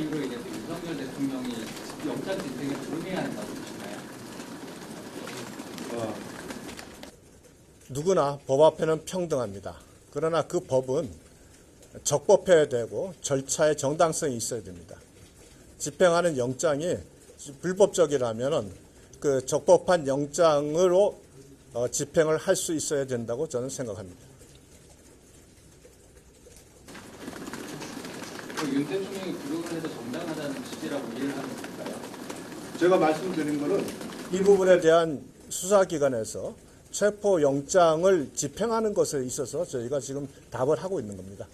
이유로 인해서 윤석열 대통령이 영장 집행을 불응해야 한다고 보시나요? 누구나 법 앞에는 평등합니다. 그러나 그 법은 적법해야 되고 절차의 정당성이 있어야 됩니다. 집행하는 영장이 불법적이라면 그 적법한 영장으로 집행을 할 수 있어야 된다고 저는 생각합니다. 윤 대통령이 불응을 해도 정당하다는 취지라고 이해를 하면 될까요? 제가 말씀드린 것은 이 부분에 대한 수사기관에서 체포영장을 집행하는 것에 있어서 저희가 지금 답을 하고 있는 겁니다.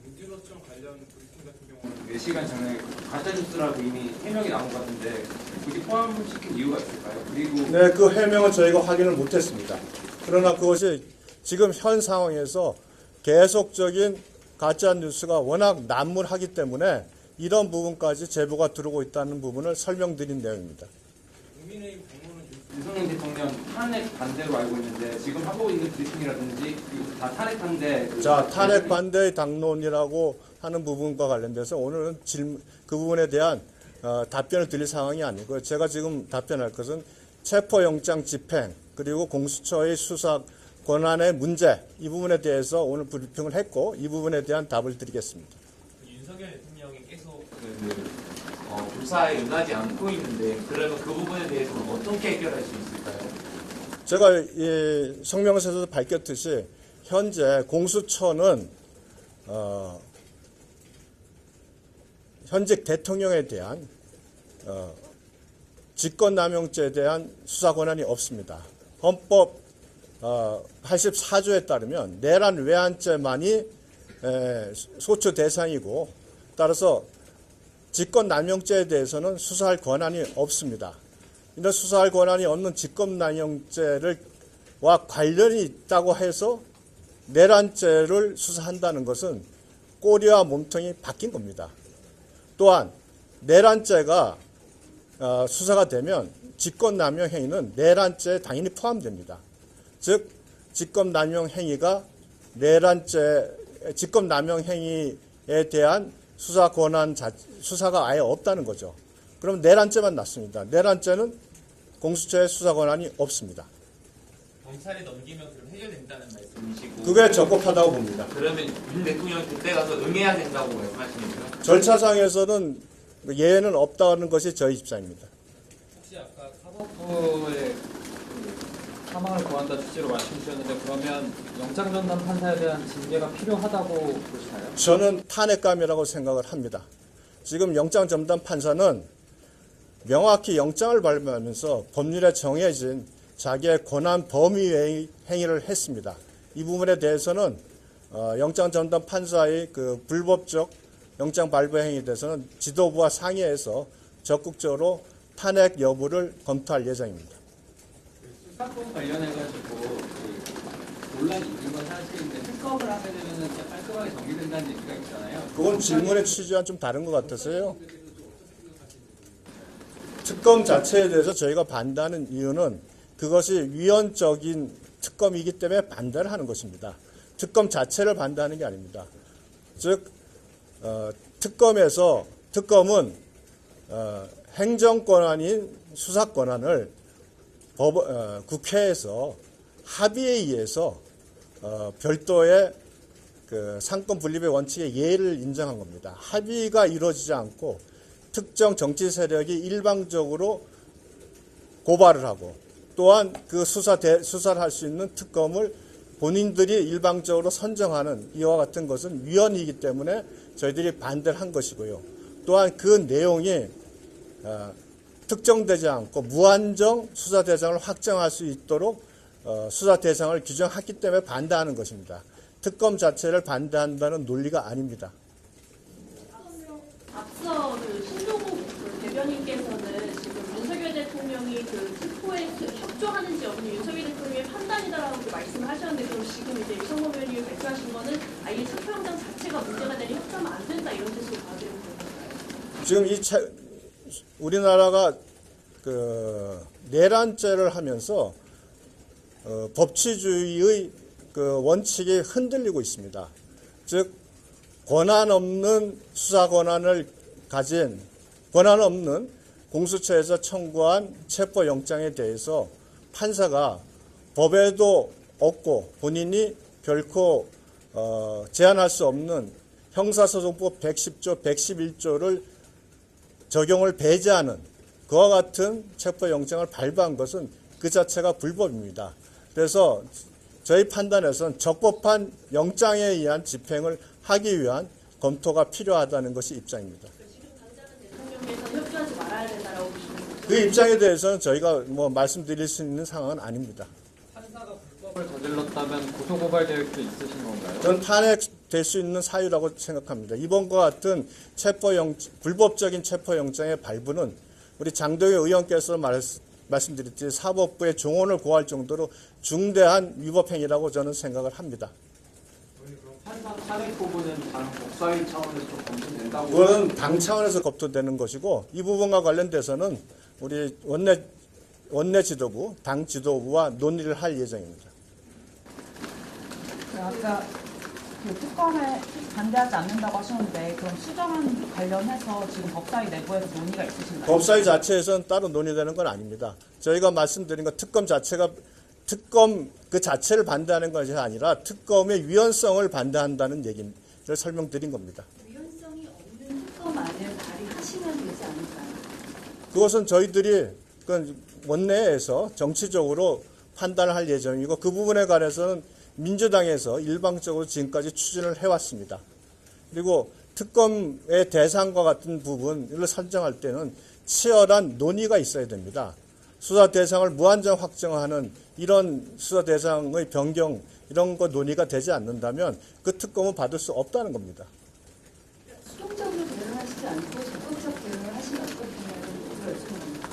문제로점 관련 브리핑 같은 경우는 4시간 전에 가짜뉴스라고 이미 해명이 나온 것 같은데 굳이 포함시킨 이유가 있을까요? 그리고 네, 그 해명은 저희가 확인을 못했습니다. 그러나 그것이 지금 현 상황에서 계속적인 가짜뉴스가 워낙 난무하기 때문에 이런 부분까지 제보가 들어오고 있다는 부분을 설명드린 내용입니다. 국민의힘 당론은 윤석열 대통령 탄핵 반대로 알고 있는데 지금 하고 있는 브리핑이라든지 다 탄핵 반대. 자, 탄핵 반대의 당론이라고 하는 부분과 관련돼서 오늘은 그 부분에 대한 답변을 드릴 상황이 아니고요. 제가 지금 답변할 것은 체포영장 집행 그리고 공수처의 수사 권한의 문제 이 부분에 대해서 오늘 브리핑을 했고 이 부분에 대한 답을 드리겠습니다. 윤석열 대통령이 계속 조사에 응하지 않고 있는데 그러면 그 부분에 대해서는 어떻게 해결할 수 있을까요? 제가 이 성명서에서도 밝혔듯이 현재 공수처는 현직 대통령에 대한 직권남용죄에 대한 수사 권한이 없습니다. 헌법 84조에 따르면 내란 외환죄만이 소추 대상이고 따라서 직권남용죄에 대해서는 수사할 권한이 없습니다. 이런 수사할 권한이 없는 직권남용죄와 관련이 있다고 해서 내란죄를 수사한다는 것은 꼬리와 몸통이 바뀐 겁니다. 또한 내란죄가 수사가 되면 직권남용 행위는 내란죄에 당연히 포함됩니다. 즉 직권남용 행위가 직권남용 행위에 대한 수사 권한 수사가 아예 없다는 거죠. 그럼 내란죄만 났습니다. 내란죄는 공수처의 수사 권한이 없습니다. 검찰에 넘기면 그럼 해결된다는 말씀이시고 그게 적법하다고 봅니다. 그러면 윤 대통령이 그때 가서 응해야 된다고 말씀하시는데요? 절차상에서는 예외는 없다는 것이 저희 입장입니다. 혹시 아까 사법부의 사망을 구한다 취지로 말씀 주셨는데 그러면 영장전담 판사에 대한 징계가 필요하다고 보시나요? 저는 탄핵감이라고 생각을 합니다. 지금 영장전담 판사는 명확히 영장을 발부하면서 법률에 정해진 자기의 권한 범위 외의 행위를 했습니다. 이 부분에 대해서는 영장전담 판사의 그 불법적 영장 발부 행위에 대해서는 지도부와 상의해서 적극적으로 탄핵 여부를 검토할 예정입니다. 수사권 관련해가지고 논란이 있는 건 사실인데 특검을 하게 되면 깔끔하게 정리된다는 얘기가 있잖아요. 그건 질문의 취지와 좀 다른 것 같아서요. 특검 자체에 대해서 저희가 반대하는 이유는 그것이 위헌적인 특검이기 때문에 반대를 하는 것입니다. 특검 자체를 반대하는 게 아닙니다. 즉 특검은 행정권 아닌 수사권한을 국회에서 합의에 의해서 별도의 그 상권 분립의 원칙의 예의를 인정한 겁니다. 합의가 이루어지지 않고 특정 정치 세력이 일방적으로 고발을 하고 또한 그 수사를 할 수 있는 특검을 본인들이 일방적으로 선정하는 이와 같은 것은 위헌이기 때문에 저희들이 반대를 한 것이고요. 또한 그 내용이 특정되지 않고 무한정 수사 대상을 확정할 수 있도록 수사 대상을 규정했기 때문에 반대하는 것입니다. 특검 자체를 반대한다는 논리가 아닙니다. 앞서 신종국 대변인께서는 지금 윤석열 대통령이 특보에 협조하는지 여부는 윤석열 대통령의 판단이다라고 말씀을 하셨는데 그럼 지금 이제 이성범 의원님이 말씀하신 거는 아예 체포영장 자체가 문제가 되니 협조하면 안 된다 이런 뜻으로 봐야 되는 건가요? 지금 우리나라가 그 내란죄를 하면서 법치주의의 그 원칙이 흔들리고 있습니다. 즉 권한 없는 수사 권한을 가진 권한 없는 공수처에서 청구한 체포영장에 대해서 판사가 법에도 없고 본인이 결코 제한할 수 없는 형사소송법 110조, 111조를 적용을 배제하는 그와 같은 체포영장을 발부한 것은 그 자체가 불법입니다. 그래서 저희 판단에서는 적법한 영장에 의한 집행을 하기 위한 검토가 필요하다는 것이 입장입니다. 지금 당장은 대통령께서는 협조하지 말아야 된다라고 보시는 거죠? 그 입장에 대해서는 저희가 뭐 말씀드릴 수 있는 상황은 아닙니다. 판사가 불법을 저질렀다면 고소고발 계획도 있으신 건가요? 저는 탄핵될 수 있는 사유라고 생각합니다. 이번과 같은 불법적인 체포영장의 발부는 우리 장동혁 의원께서 말씀드렸듯이 사법부의 종언을 고할 정도로 중대한 위법행위라고 저는 생각을 합니다. 그럼 판사 탄핵 부분은 당 법사위 차원에서 좀 검토된다고? 그거는 당 차원에서 검토되는 것이고 이 부분과 관련돼서는 우리 원내 지도부, 당 지도부와 논의를 할 예정입니다. 아까 그 특검에 반대하지 않는다고 하셨는데 그럼 수정안 관련해서 지금 법사위 내부에서 논의가 있으신가요? 법사위 자체에서는 따로 논의되는 건 아닙니다. 저희가 말씀드린 건 특검 그 자체를 반대하는 것이 아니라 특검의 유연성을 반대한다는 얘기를 설명드린 겁니다. 유연성이 없는 특검안을 발의하시면 되지 않을까요? 그것은 저희들이 원내에서 정치적으로 판단을 할 예정이고 그 부분에 관해서는 민주당에서 일방적으로 지금까지 추진을 해왔습니다. 그리고 특검의 대상과 같은 부분을 설정할 때는 치열한 논의가 있어야 됩니다. 수사 대상을 무한정 확정하는 이런 수사 대상의 변경 이런 거 논의가 되지 않는다면 그 특검은 받을 수 없다는 겁니다. 수동적으로 대응하시지 않고 적극적 대응을 하시면 어떻겠냐는 여쭤봅니다.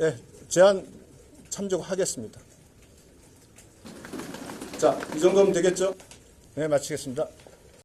예, 제안 참조하겠습니다. 자, 이 정도면 되겠죠? 네, 마치겠습니다.